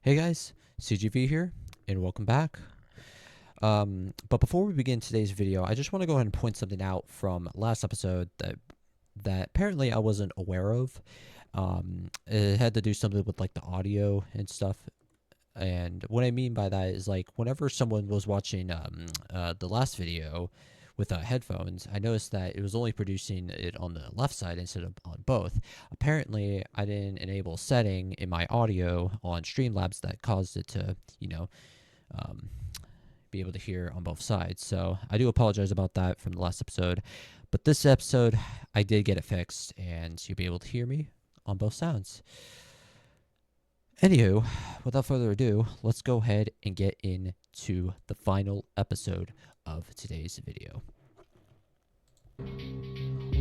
Hey guys, CGV here, and welcome back. But before we begin today's video, I just want to go ahead and point something out from last episode that apparently I wasn't aware of. It had to do something with like the audio and stuff. And what I mean by that is like whenever someone was watching the last video with headphones, I noticed that it was only producing it on the left side instead of on both. Apparently, I didn't enable a setting in my audio on Streamlabs that caused it to, be able to hear on both sides. So I do apologize about that from the last episode. But this episode, I did get it fixed, and you'll be able to hear me on both sounds. Anywho, without further ado, let's go ahead and get into the final episode of today's video.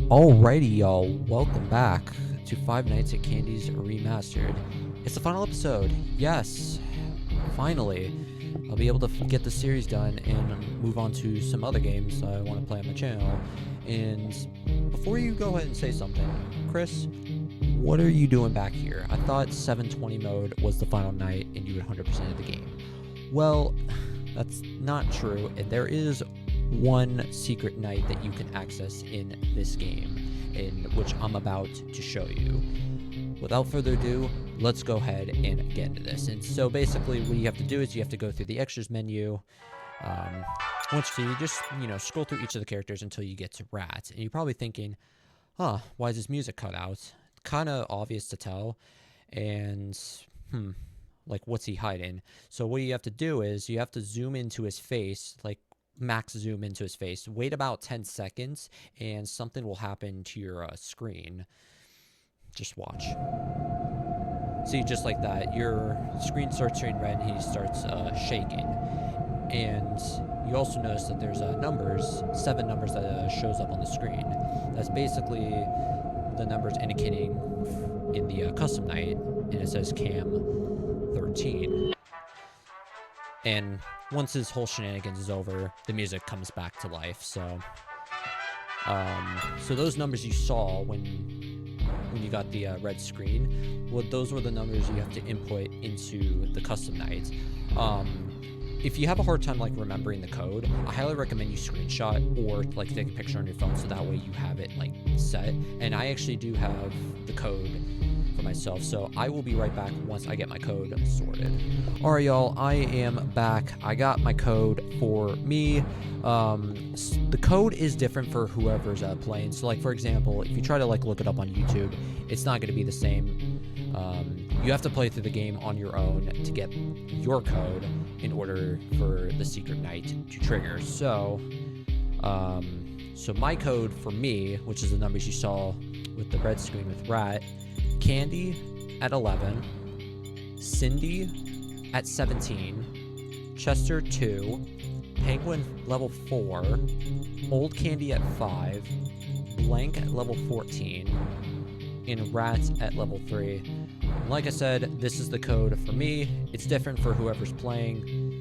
Alrighty, y'all, welcome back to Five Nights at Candy's Remastered. It's the final episode. Yes, finally, I'll be able to get the series done and move on to some other games I want to play on my channel. And before you go ahead and say something, Chris, what are you doing back here? I thought 720 mode was the final night and you would 100% the game. Well, that's not true, and there is one secret night that you can access in this game, in which I'm about to show you. Without further ado, let's go ahead and get into this. And so basically what you have to do is you have to go through the extras menu. Once you just, scroll through each of the characters until you get to Rat. And you're probably thinking, why is his music cut out? Kind of obvious to tell. And, like, what's he hiding? So what you have to do is you have to zoom into his face, like max zoom into his face, wait about 10 seconds, and something will happen to your screen. Just watch. See, just like that, your screen starts turning red and he starts shaking. And you also notice that there's seven numbers that shows up on the screen. That's basically the numbers indicating in the custom night, and it says cam 13. And once his whole shenanigans is over, the music comes back to life. So those numbers you saw when you got the red screen, well, those were the numbers you have to input into the custom night. If you have a hard time like remembering the code, I highly recommend you screenshot or like take a picture on your phone so that way you have it like set. And I actually do have the code for myself, so I will be right back once I get my code sorted. Alright, y'all, I am back. I got my code for me. The code is different for whoever's playing. So like, for example, if you try to like look it up on YouTube, it's not going to be the same. You have to play through the game on your own to get your code in order for the secret night to trigger. So my code for me, which is the numbers you saw with the red screen with Rat, Candy at 11, Cindy at 17, Chester 2, Penguin level 4, Old Candy at 5, Blank at level 14, and Rat at level 3. Like I said, this is the code for me. It's different for whoever's playing.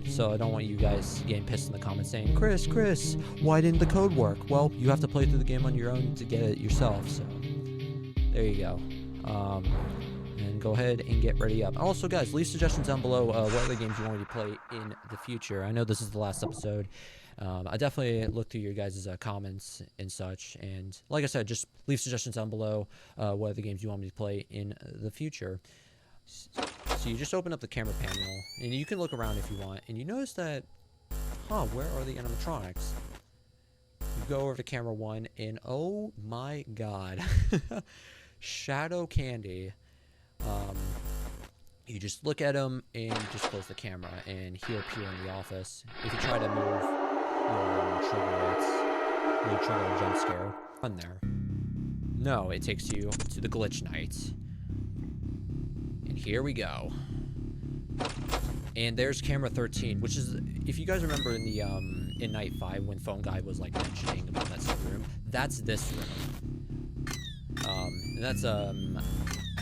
So I don't want you guys getting pissed in the comments saying, Chris, why didn't the code work? Well, you have to play through the game on your own to get it yourself. So there you go. And go ahead and get ready up. Also, guys, leave suggestions down below what other games you want me to play in the future. I know this is the last episode. I definitely look through your guys' comments and such. And like I said, just leave suggestions down below what other games you want me to play in the future. So you just open up the camera panel, and you can look around if you want. And you notice that, where are the animatronics? You go over to camera 1, and oh my god. Shadow Candy. You just look at him, and you just close the camera, and he'll appear in the office. If you try to move, you'll trigger a jump scare. Run there. No, it takes you to the glitch night. And here we go. And there's camera 13, which is, if you guys remember in the in night 5 when Phone Guy was like mentioning about that room, that's this room. And that's I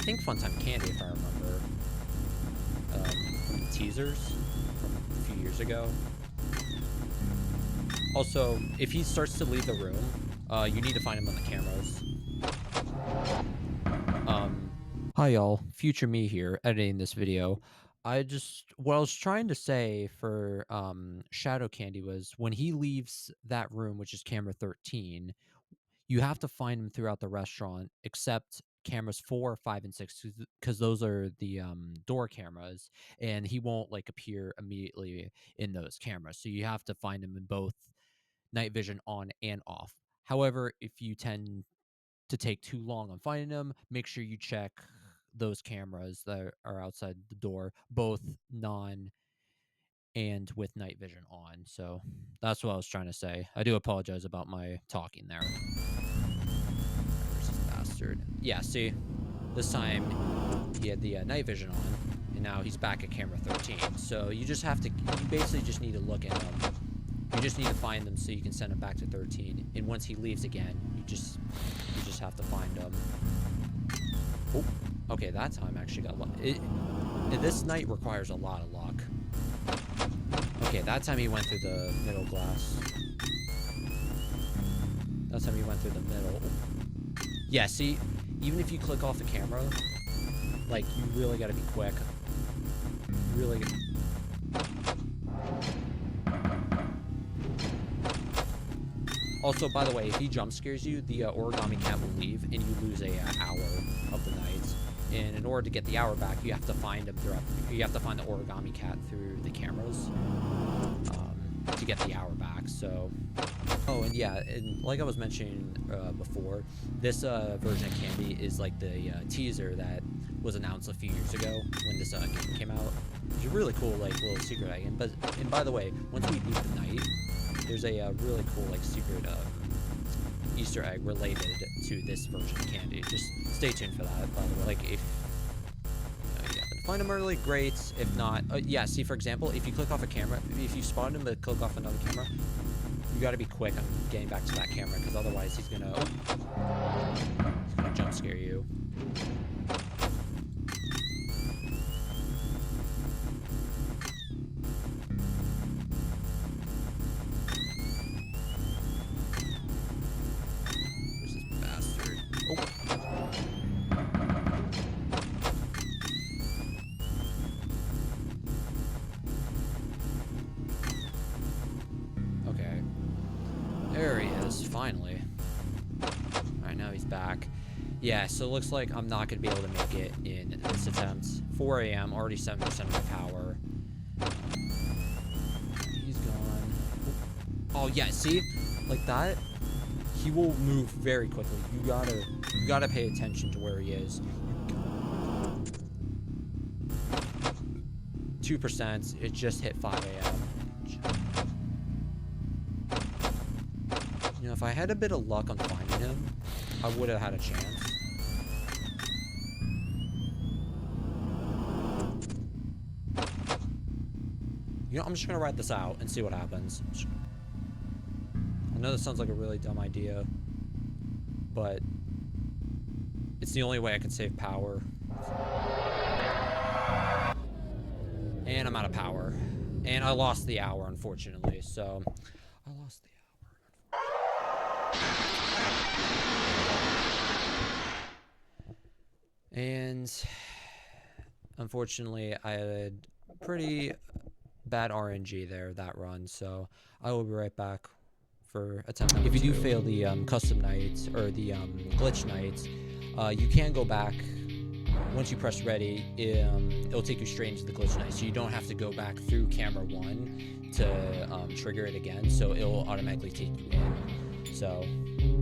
think Funtime Candy, if I remember, from the teasers from a few years ago. Also, if he starts to leave the room, you need to find him on the cameras. Hi y'all, future me here, editing this video. What I was trying to say for Shadow Candy was when he leaves that room, which is camera 13, you have to find him throughout the restaurant, except cameras 4, 5, and 6, because those are the door cameras, and he won't like appear immediately in those cameras. So you have to find him in both night vision on and off. However, if you tend to take too long on finding them, make sure you check those cameras that are outside the door, both non and with night vision on. So that's what I was trying to say. I do apologize about my talking there. Where's this bastard? Yeah, see, this time he had the night vision on, and now he's back at camera 13. So you basically just need to look at them. You just need to find them so you can send him back to 13. And once he leaves again, you just have to find him. Oh, okay, that time I actually got luck. This night requires a lot of luck. Okay, that time he went through the middle glass. That time he went through the middle. Yeah, see, even if you click off the camera, like, you really gotta be quick. Really gotta... Also, by the way, if he jump scares you, the origami cat will leave, and you lose a hour of the night. And in order to get the hour back, you have to find him you have to find the origami cat through the cameras to get the hour back. So, oh, and yeah, and like I was mentioning before, this version of Candy is like the teaser that was announced a few years ago when this game came out. It's a really cool, like, little secret egg. And by the way, once we leave the night, there's a really cool, like, secret Easter egg related to this version of Candy. Just stay tuned for that, by the way. Like, if you happen to find them early, great. If not, yeah, see, for example, if you click off a camera, if you spawn him but click off another camera, you gotta be quick on getting back to that camera, because otherwise he's gonna jump scare you. There he is, finally. Alright, now he's back. Yeah, so it looks like I'm not going to be able to make it in this attempt. 4 a.m., already 7% of my power. He's gone. Oh, yeah, see? Like that? He will move very quickly. You gotta pay attention to where he is. 2%, it just hit 5 a.m. You know, if I had a bit of luck on finding him, I would have had a chance. You know, I'm just gonna write this out and see what happens. I know this sounds like a really dumb idea, but it's the only way I can save power. And I'm out of power. And I lost the hour, unfortunately, so... I lost the And unfortunately, I had pretty bad RNG there that run, so I will be right back for attempt number 2. If you do fail the custom nights or the glitch nights, you can go back. Once you press ready, it'll take you straight into the glitch night, so you don't have to go back through camera 1 to trigger it again, so it'll automatically take you in. So,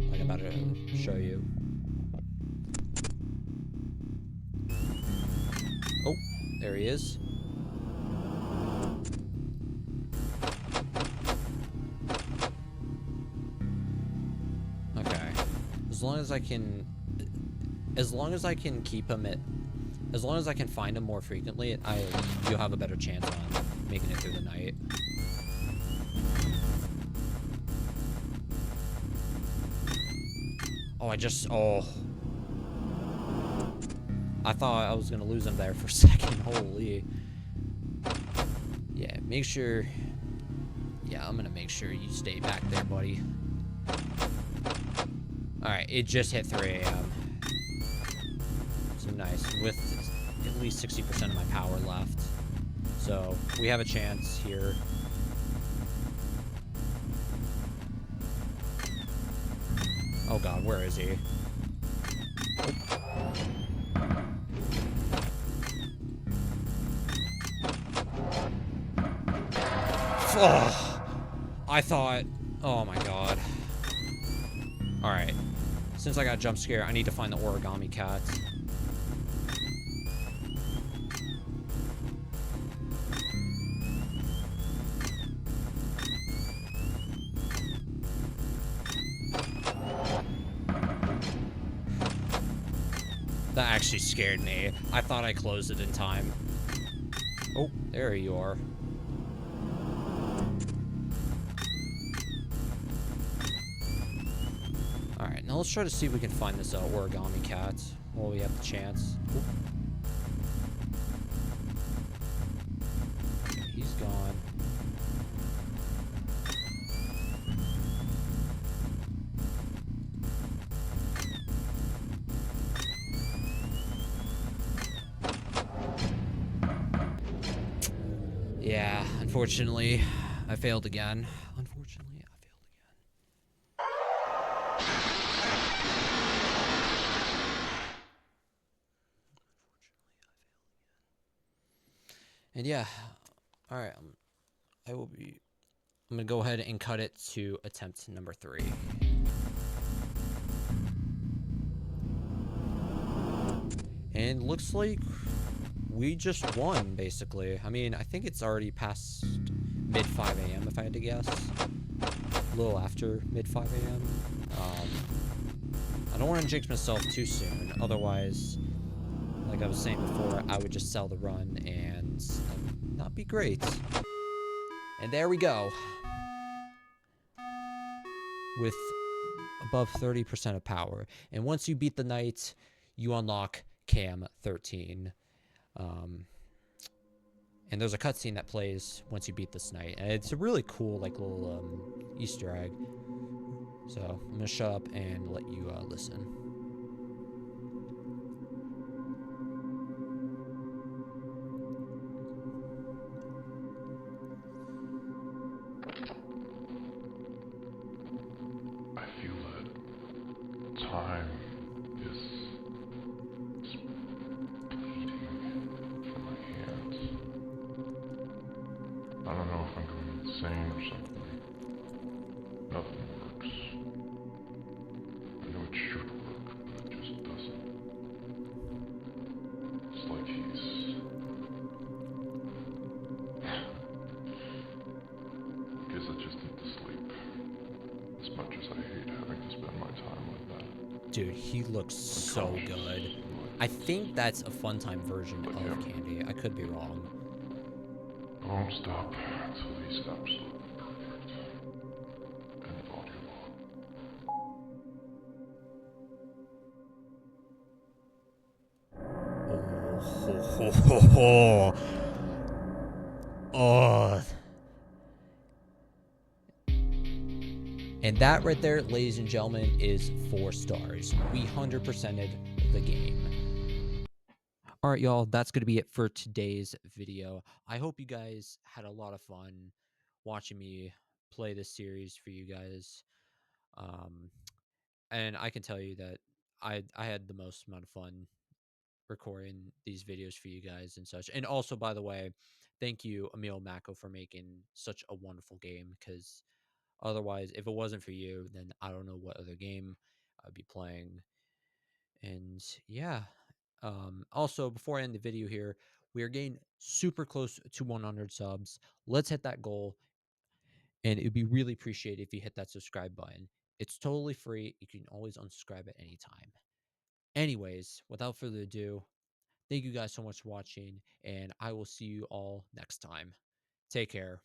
like I'm about to show you. Oh, there he is. Okay. As long as I can keep him as long as I can find him more frequently, you'll have a better chance on making it through the night. Oh, I thought I was gonna lose him there for a second. Holy. Yeah, make sure. Yeah, I'm gonna make sure you stay back there, buddy. Alright, it just hit 3 a.m. So nice, with at least 60% of my power left. So we have a chance here. Oh god, where is he? Oh, I thought, oh my god. Alright, since I got a jump scare, I need to find the origami cat. That actually scared me. I thought I closed it in time. Oh, there you are. Alright, now let's try to see if we can find this origami cat while we have the chance. Oop. Okay, he's gone. Yeah, unfortunately, I failed again. Unfortunately, I failed again. And yeah, all right. I'm gonna go ahead and cut it to attempt number 3. And looks like we just won, basically. I mean, I think it's already past mid 5 a.m. if I had to guess. A little after mid 5 a.m. I don't want to jinx myself too soon. Otherwise, like I was saying before, I would just sell the run and not be great. And there we go. With above 30% of power. And once you beat the knight, you unlock Cam 13. And there's a cutscene that plays once you beat this knight. And it's a really cool, like, little Easter egg. So I'm going to shut up and let you listen. I feel that time is bleeding from my hands. I don't know if I'm going insane or something. Nothing works. I know it should work, but it just doesn't. It's like he's... Guess I just need to sleep. As much as I hate having to spend my time like that. Dude, he looks so good. I think that's a Funtime version of Candy. I could be wrong. I won't stop until he's absolutely perfect. End of audio log. Oh. And that right there, ladies and gentlemen, is 4 stars. We 100%ed the game. All right, y'all, that's going to be it for today's video. I hope you guys had a lot of fun watching me play this series for you guys. And I can tell you that I had the most amount of fun recording these videos for you guys and such. And also, by the way, thank you, Emil Mako, for making such a wonderful game, because otherwise, if it wasn't for you, then I don't know what other game I'd be playing. And yeah, also, before I end the video here, we are getting super close to 100 subs. Let's hit that goal. And it would be really appreciated if you hit that subscribe button. It's totally free. You can always unsubscribe at any time. Anyways, without further ado, thank you guys so much for watching, and I will see you all next time. Take care.